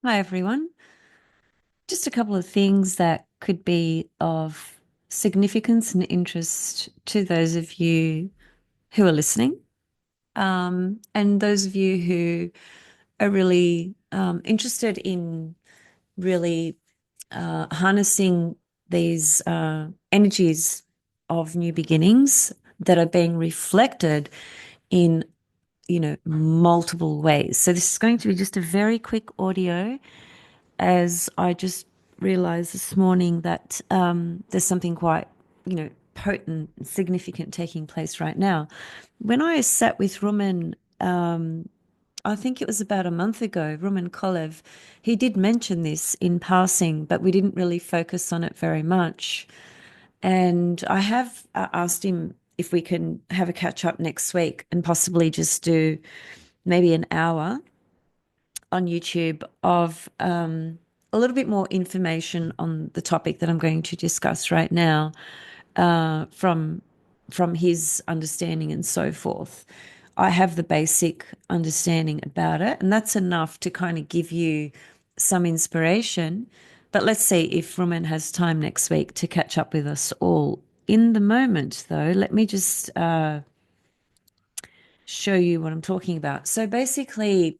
Hi, everyone. Just a couple of things that could be of significance and interest to those of you who are listening, and those of you who are really interested in really harnessing these energies of new beginnings that are being reflected in, multiple ways. So this is going to be just a very quick audio as I just realized this morning that there's something quite, potent and significant taking place right now. When I sat with Rumen, I think it was about a month ago, Rumen Kolev, he did mention this in passing, but we didn't really focus on it very much. And I have asked him if we can have a catch up next week and possibly just do maybe an hour on YouTube of a little bit more information on the topic that I'm going to discuss right now, from his understanding and so forth. I have the basic understanding about it, and that's enough to kind of give you some inspiration. But let's see if Roman has time next week to catch up with us all. In the moment, though, let me just show you what I'm talking about. So basically,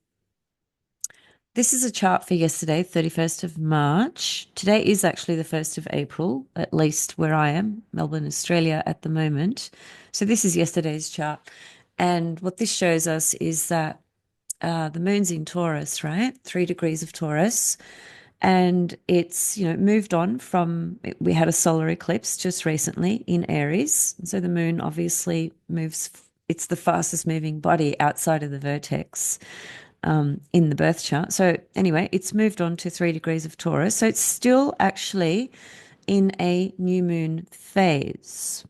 this is a chart for yesterday, 31st of March. Today is actually the 1st of April, at least where I am, Melbourne, Australia, at the moment. So this is yesterday's chart. And what this shows us is that the moon's in Taurus, right? 3 degrees of Taurus. And it's, moved on from, we had a solar eclipse just recently in Aries. And so the moon obviously moves, it's the fastest moving body outside of the vertex in the birth chart. So anyway, it's moved on to 3 degrees of Taurus. So it's still actually in a new moon phase.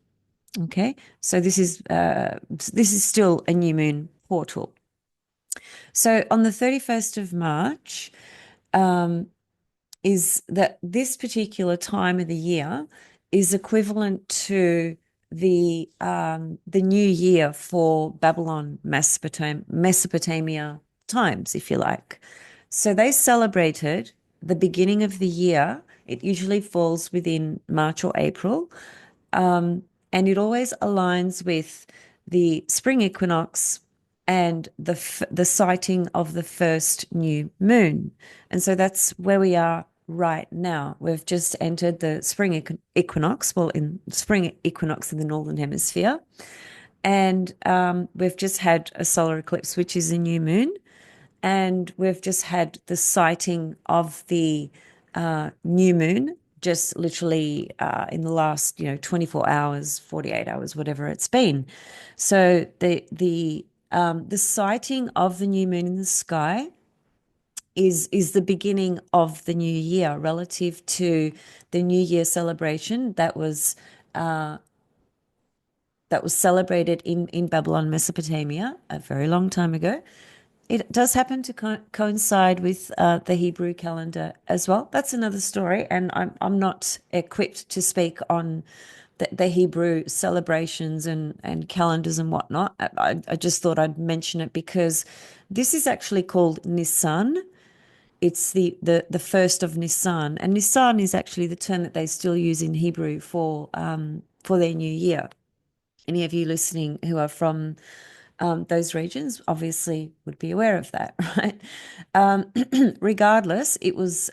Okay, so this is still a new moon portal. So on the 31st of March, is that this particular time of the year is equivalent to the new year for Babylon, Mesopotamia times, if you like. So they celebrated the beginning of the year. It usually falls within March or April, and it always aligns with the spring equinox and the sighting of the first new moon. And so that's where we are right now. We've just entered the spring equinox, well, in spring equinox in the northern hemisphere, and we've just had a solar eclipse, which is a new moon, and we've just had the sighting of the new moon just literally in the last 24 hours, 48 hours, whatever it's been. So the sighting of the new moon in the sky is the beginning of the new year relative to the New Year celebration that was celebrated in Babylon, Mesopotamia, a very long time ago. It does happen to coincide with the Hebrew calendar as well. That's another story, and I'm not equipped to speak on the Hebrew celebrations and calendars and whatnot. I just thought I'd mention it because this is actually called Nisan. It's the first of Nisan, and Nisan is actually the term that they still use in Hebrew for their new year. Any of you listening who are from those regions obviously would be aware of that, right? Regardless, it was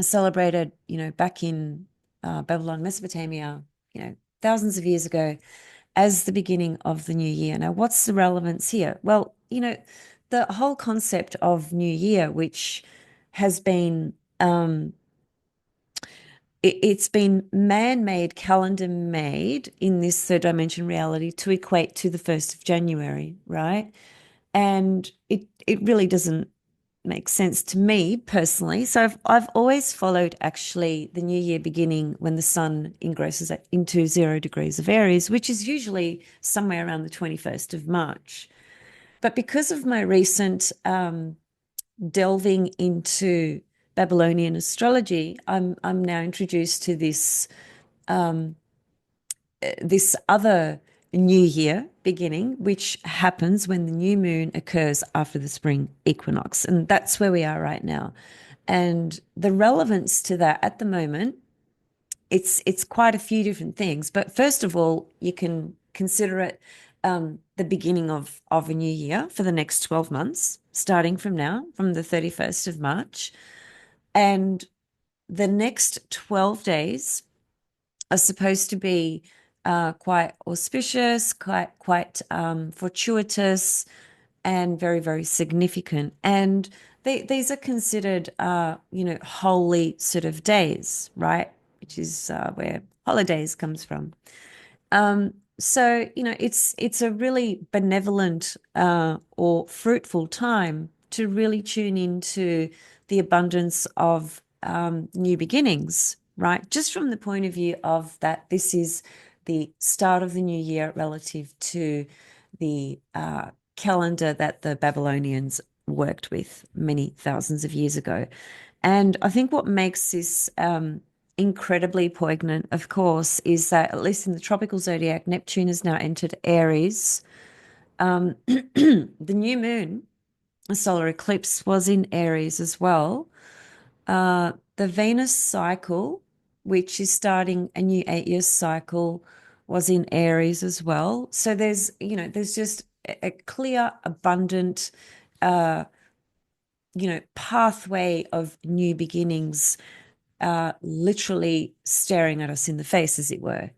celebrated, back in Babylon, Mesopotamia, thousands of years ago as the beginning of the new year. Now, what's the relevance here? Well, the whole concept of new year, which has been it's been man-made, calendar-made in this third dimension reality to equate to the 1st of January, right? And it really doesn't make sense to me personally. So I've always followed actually the new year beginning when the sun ingresses into 0 degrees of Aries, which is usually somewhere around the 21st of March. But because of my recent delving into Babylonian astrology, I'm now introduced to this other New Year beginning, which happens when the new moon occurs after the spring equinox. And that's where we are right now. And the relevance to that at the moment, it's quite a few different things. But first of all, you can consider it the beginning of a new year for the next 12 months, starting from now, from the 31st of March. And the next 12 days are supposed to be quite auspicious, quite fortuitous, and very, very significant. And these are considered, holy sort of days, right? Which is where holidays comes from. So, it's a really benevolent or fruitful time to really tune into the abundance of new beginnings, right? Just from the point of view of that this is the start of the new year relative to the calendar that the Babylonians worked with many thousands of years ago. And I think what makes this incredibly poignant, of course, is that at least in the tropical zodiac, Neptune has now entered Aries. The new moon, a solar eclipse, was in Aries as well. The Venus cycle, which is starting a new 8 year cycle, was in Aries as well. So there's just a clear, abundant, pathway of new beginnings literally staring at us in the face, as it were.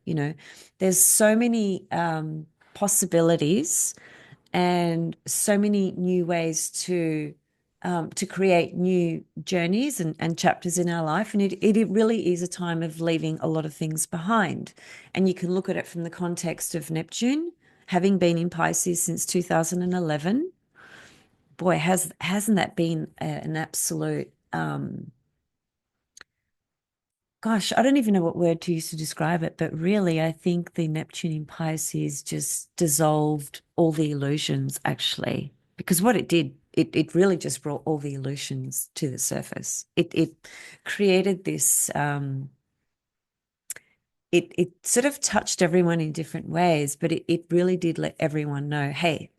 There's so many possibilities and so many new ways to create new journeys and chapters in our life. And it really is a time of leaving a lot of things behind. And you can look at it from the context of Neptune, having been in Pisces since 2011. Boy, hasn't that been an absolute gosh, I don't even know what word to use to describe it, but really, I think the Neptune in Pisces just dissolved all the illusions, actually, because what it did, it really just brought all the illusions to the surface. It created this, it sort of touched everyone in different ways, but it really did let everyone know, hey,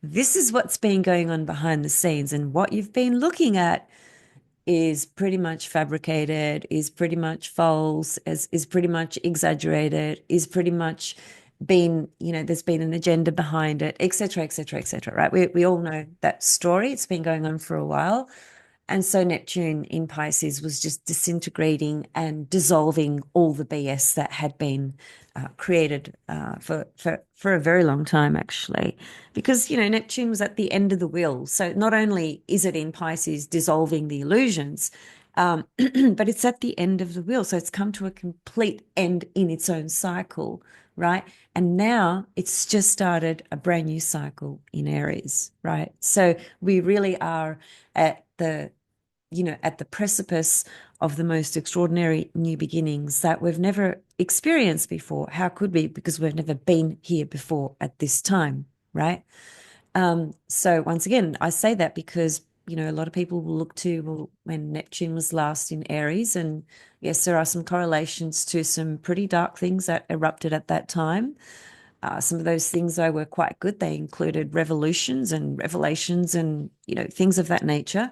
this is what's been going on behind the scenes, and what you've been looking at is pretty much fabricated, is pretty much false, is pretty much exaggerated, is pretty much been, there's been an agenda behind it, et cetera, et cetera, et cetera, right? We all know that story. It's been going on for a while. And so Neptune in Pisces was just disintegrating and dissolving all the BS that had been created for a very long time, actually, because Neptune was at the end of the wheel. So not only is it in Pisces dissolving the illusions, but it's at the end of the wheel. So it's come to a complete end in its own cycle, right? And now it's just started a brand new cycle in Aries, right? So we really are at the precipice of the most extraordinary new beginnings that we've never experienced before. How could we? Because we've never been here before at this time, right? So once again, I say that because, a lot of people will look to, well, when Neptune was last in Aries, and yes, there are some correlations to some pretty dark things that erupted at that time. Some of those things, though, were quite good. They included revolutions and revelations and, things of that nature.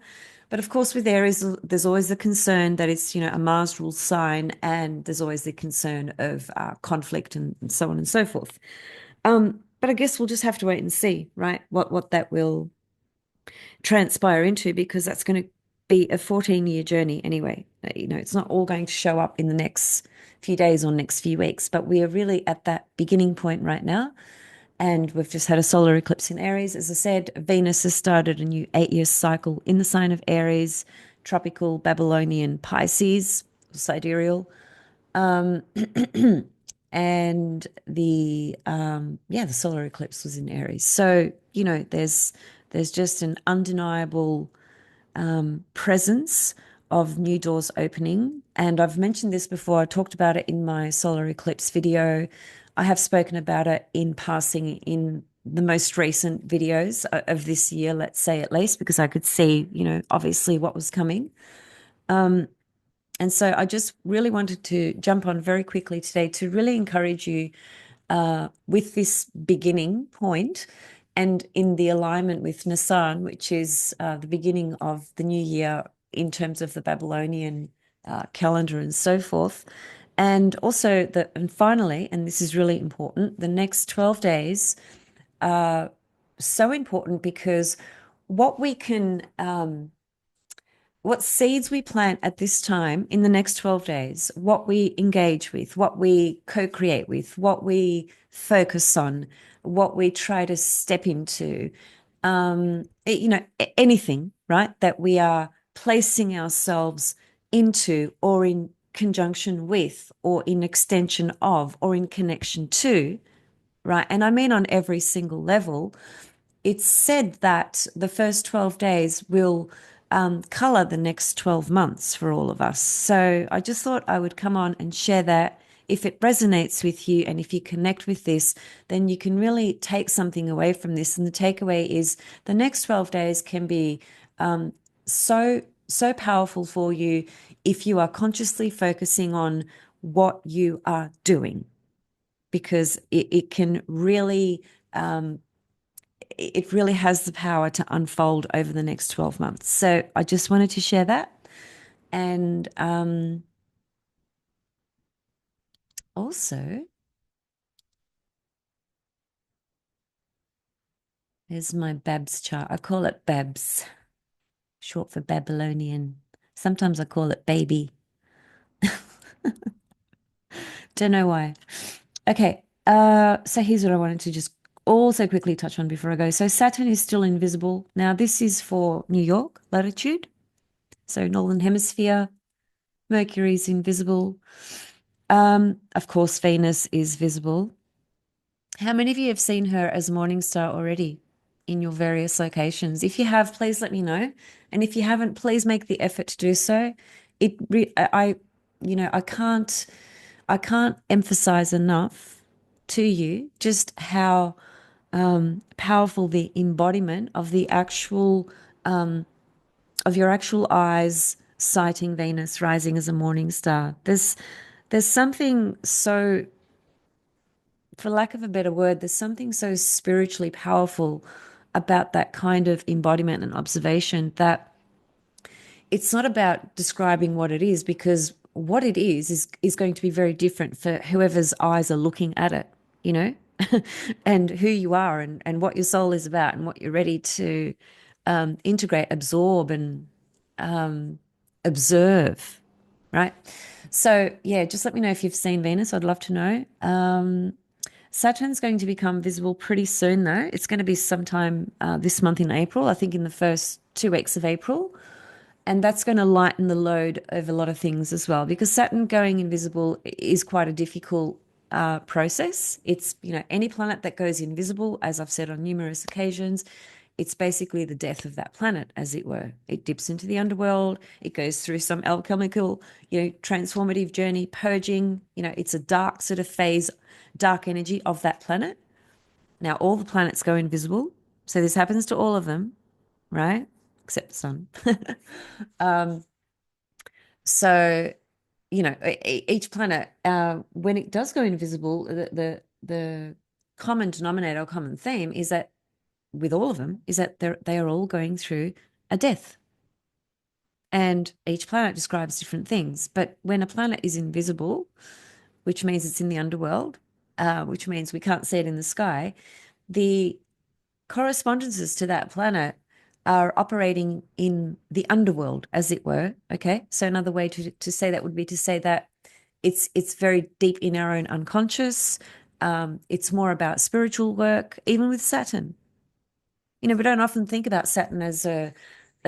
But of course, with Aries, there's always the concern that it's, a Mars rule sign, and there's always the concern of conflict and so on and so forth. But I guess we'll just have to wait and see, right? What that will transpire into, because that's going to be a 14-year journey anyway. It's not all going to show up in the next few days or next few weeks, but we are really at that beginning point right now. And we've just had a solar eclipse in Aries. As I said, Venus has started a new 8 year cycle in the sign of Aries, tropical Babylonian Pisces, sidereal. Um, and the solar eclipse was in Aries. So, there's just an undeniable presence of new doors opening. And I've mentioned this before. I talked about it in my solar eclipse video. I have spoken about it in passing in the most recent videos of this year, let's say, at least, because I could see, obviously what was coming. And so I just really wanted to jump on very quickly today to really encourage you with this beginning point and in the alignment with Nisan, which is the beginning of the new year in terms of the Babylonian calendar and so forth. And also and finally, and this is really important, the next 12 days are so important because what we can what seeds we plant at this time in the next 12 days, what we engage with, what we co-create with, what we focus on, what we try to step into, anything, right, that we are placing ourselves into or in conjunction with or in extension of or in connection to, right? And I mean on every single level. It's said that the first 12 days will color the next 12 months for all of us. So I just thought I would come on and share that. If it resonates with you and if you connect with this, then you can really take something away from this. And the takeaway is the next 12 days can be so powerful for you if you are consciously focusing on what you are doing, because it can really it really has the power to unfold over the next 12 months. So I just wanted to share that. And also, there's my Babs chart. I call it Babs, short for Babylonian. Sometimes I call it baby. Don't know why. Okay. So here's what I wanted to just also quickly touch on before I go. So Saturn is still invisible. Now, this is for New York latitude. So Northern Hemisphere. Mercury is invisible. Of course, Venus is visible. How many of you have seen her as morning star already in your various locations? If you have, please let me know. And if you haven't, please make the effort to do so. I can't emphasize enough to you just how powerful the embodiment of the actual of your actual eyes sighting Venus rising as a morning star. There's something so, for lack of a better word, there's something so spiritually powerful about that kind of embodiment and observation that it's not about describing what it is, because what it is going to be very different for whoever's eyes are looking at it, you know, and who you are and what your soul is about and what you're ready to integrate, absorb, and observe, right? So, yeah, just let me know if you've seen Venus. I'd love to know. Saturn's going to become visible pretty soon, though. It's going to be sometime this month in April, I think in the first 2 weeks of April. And that's going to lighten the load of a lot of things as well, because Saturn going invisible is quite a difficult process. It's, any planet that goes invisible, as I've said on numerous occasions, it's basically the death of that planet, as it were. It dips into the underworld. It goes through some alchemical, transformative journey, purging. It's a dark sort of phase, dark energy of that planet. Now, all the planets go invisible. So this happens to all of them, right? Except the sun. So, each planet, when it does go invisible, the common denominator or common theme is that with all of them is that they are all going through a death. And each planet describes different things. But when a planet is invisible, which means it's in the underworld, which means we can't see it in the sky, the correspondences to that planet are operating in the underworld, as it were. Okay. So another way to say that would be to say that it's very deep in our own unconscious. It's more about spiritual work, even with Saturn. We don't often think about Saturn as a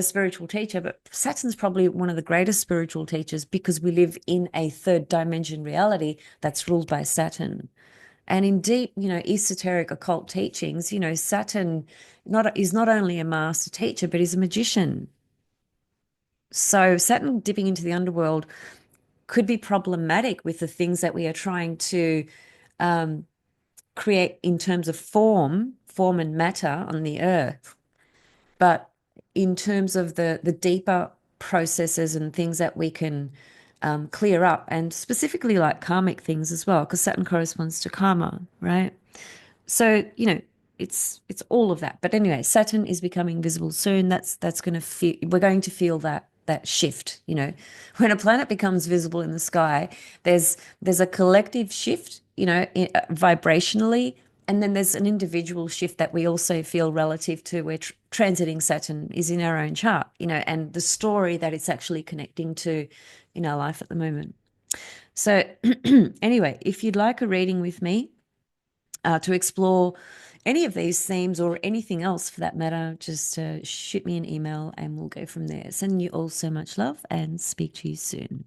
spiritual teacher, but Saturn's probably one of the greatest spiritual teachers because we live in a third dimension reality that's ruled by Saturn. And in deep, esoteric occult teachings, Saturn is not only a master teacher, but he's a magician. So Saturn dipping into the underworld could be problematic with the things that we are trying to create in terms of form and matter on the earth. But in terms of the deeper processes and things that we can clear up, and specifically like karmic things as well, because Saturn corresponds to karma, right? So, it's all of that. But anyway, Saturn is becoming visible soon. That's going to feel, we're going to feel that shift, when a planet becomes visible in the sky, there's a collective shift, vibrationally, and then there's an individual shift that we also feel relative to where transiting Saturn is in our own chart, and the story that it's actually connecting to in our life at the moment. So anyway, if you'd like a reading with me, to explore any of these themes or anything else for that matter, just shoot me an email and we'll go from there. Sending you all so much love and speak to you soon.